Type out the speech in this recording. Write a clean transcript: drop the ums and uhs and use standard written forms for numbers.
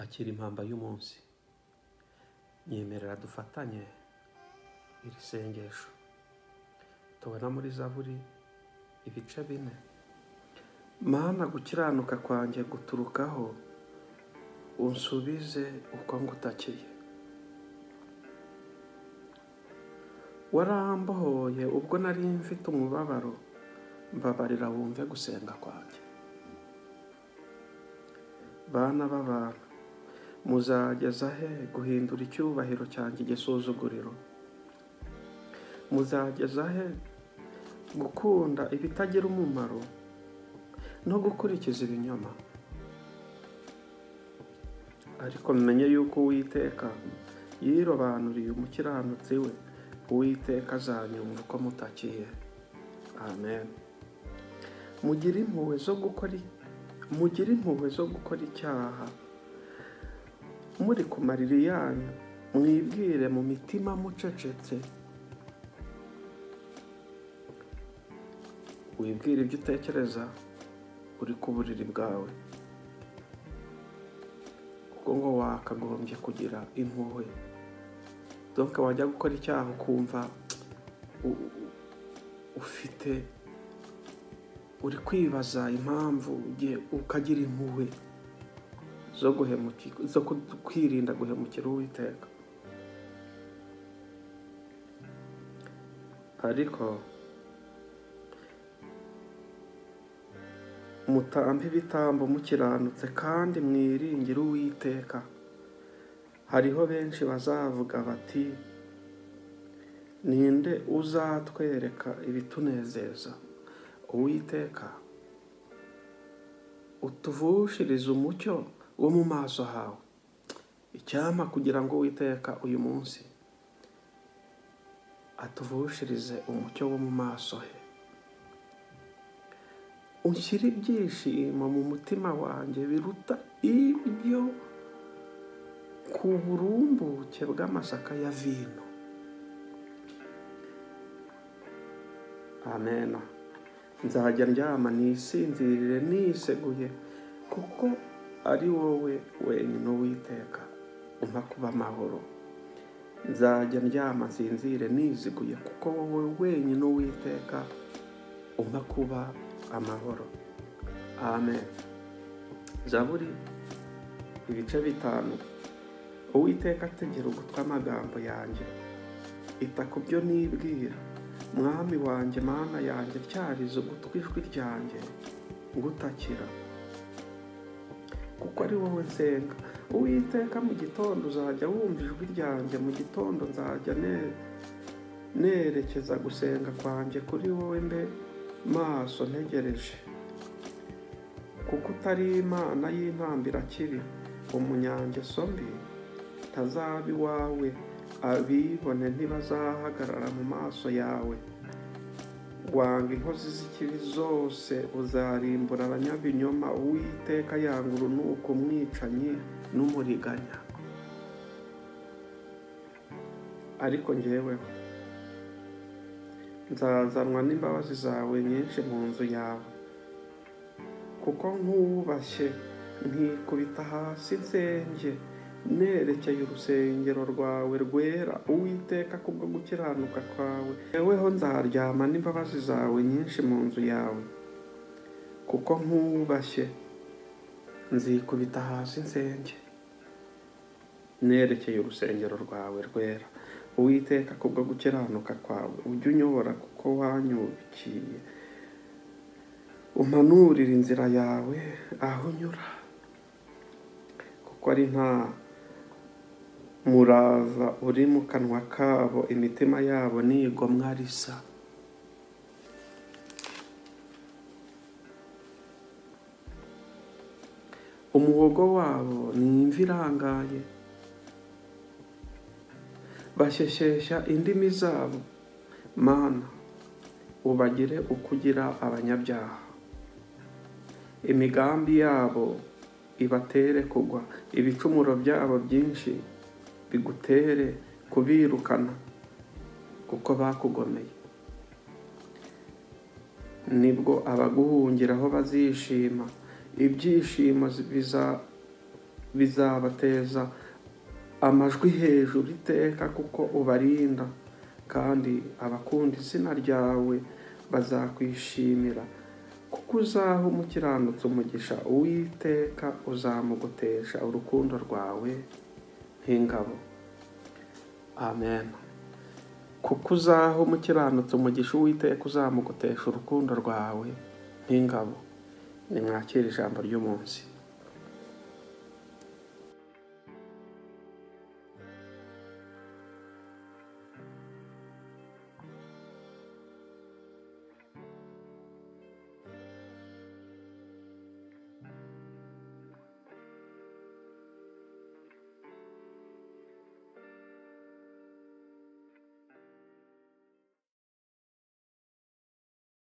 akira impamba y'umunsi. Nyemerera dufatanye iri sengesho tubona muri Zaburi ibice 4. Mana, gukiranuka kwanjye guturukaho, unsubize uko ngutakiye. Warambohoye ubwo nari mfite umubabaro, mbabarira wumve gusenga kwanjye. Bana b'abantu, muzageza he guhindura icyubahiro cyanjye igisuzuguriro? Muzageza he gukunda ibitagira umumaro no gukurikiza ibinyoma? Ariko mumenye yuko Uwiteka yirobanuriye umukiranutsi we. Uwiteka azanyumva uko mutakiye. Amen. Mugire impuhwe zo gukora icyaha, muri ku mariri yanyu mwibwire mu mitima mucecetse. Wibwire ibyo utekereza uri ku buriri bwawe, kuko ngo wakagombye kugira impuhwe. Donc wajya gukora icyaha ukumva uri kwibaza impamvu, ukagira impuhwe zo kwirinda guhemukira Uwiteka. Ariko mutambe ibitambo mukiranutse kandi mwiringire Uwiteka. Hariho benshi bazavuga bati, ninde uzatwereka ibitunezeza? Uwiteka, utuvushirize umucyo wo mu maso hawe. Icyampa kugira ngo Uwiteka uyu munsi atuvushirize umucyo wo mu maso he. Unshyire ibyishimo mu mutima wanjye biruta ibyo ku burumbuke bw'amasaka ya vino. Amen. Nzajya ndyama nisinzirire niseguye, kuko ari wowe wenyine Uwiteka umpa kuba amahoro. Nzajya ndyama nsinzire niziguye, kuko wowe wenyine Uwiteka umpa kuba amahoro. Amen. Zaburi ibice 5. Uwiteka ategera ugutwi amagambo yanjye, ita ku byo nibwira. Mwami wanjye, Mana yanjye, tyariza ugutwi ijwi ryanjye ngutakira, kuko ari wowe nsenga. Uwiteka, mu gitondo uzajya wumva ijwi ryanjye. Mu gitondo nzajya nerekeza gusenga kwanjye kuri wowe, mbe maso ntegereje, kuko utari Imana y'intambira kibi, umunyangeso mbi tazaba iwawe. Abibone ntibazahagarara mu maso yawe. Wanga inkozi z'ikibi zose, uzarimbura abanyabinyoma. Uwiteka yanga urunuka umwicanyi n'umuriganya. Ariko njyeweho nzazanwa n'imbabazi zawe nyinshi mu nzu yawe, kuko nkubashye nkikubita hasi nsenge, nerekeye urusengero rwawe rwera. Uwiteka, kubwo gukiranuka kwawe yeweho nzaryama n'imbabazi zawe nyinshi mu nzu yawe, kuko nkubashye nzikubita hasi nsenge, nerekeye urusengero rwawe rwera. Uwiteka, kubwo gukiranuka kwawe ujye unyobora, kuko wanyubikiye. Umpanurire inzira yawe aho unyura, kuko ari nta murava uri mu kanwa kabo. Imitima yabo nigomwa risa. Umuhogo wabo ni imvi irangaye, bashyeshyeshya indimi zabo. Mana, ubagire ukugira abanyabyaha. Imigambi yabo ibatere kugwa, ibicumuro byabo byinshi bigutere kubirukana, kuko bakugomeye. Nibwo abaguhungiraho bazishima, ibyishimo bizabateza amajwi hejuru iteka kuko ubarinda, kandi abakunda izina ryawe bazakwishimira. Kuko uzaha umukiranutsi umugisha, Uwiteka uzamugotesha urukundo rwawe nk'ingabo. Amen. Kuko uzaha umukiranutsi umugisha, Uwiteka uzamugotesha urukundo rwawe nk'ingabo. Nimwakire ijambo ry'umunsi.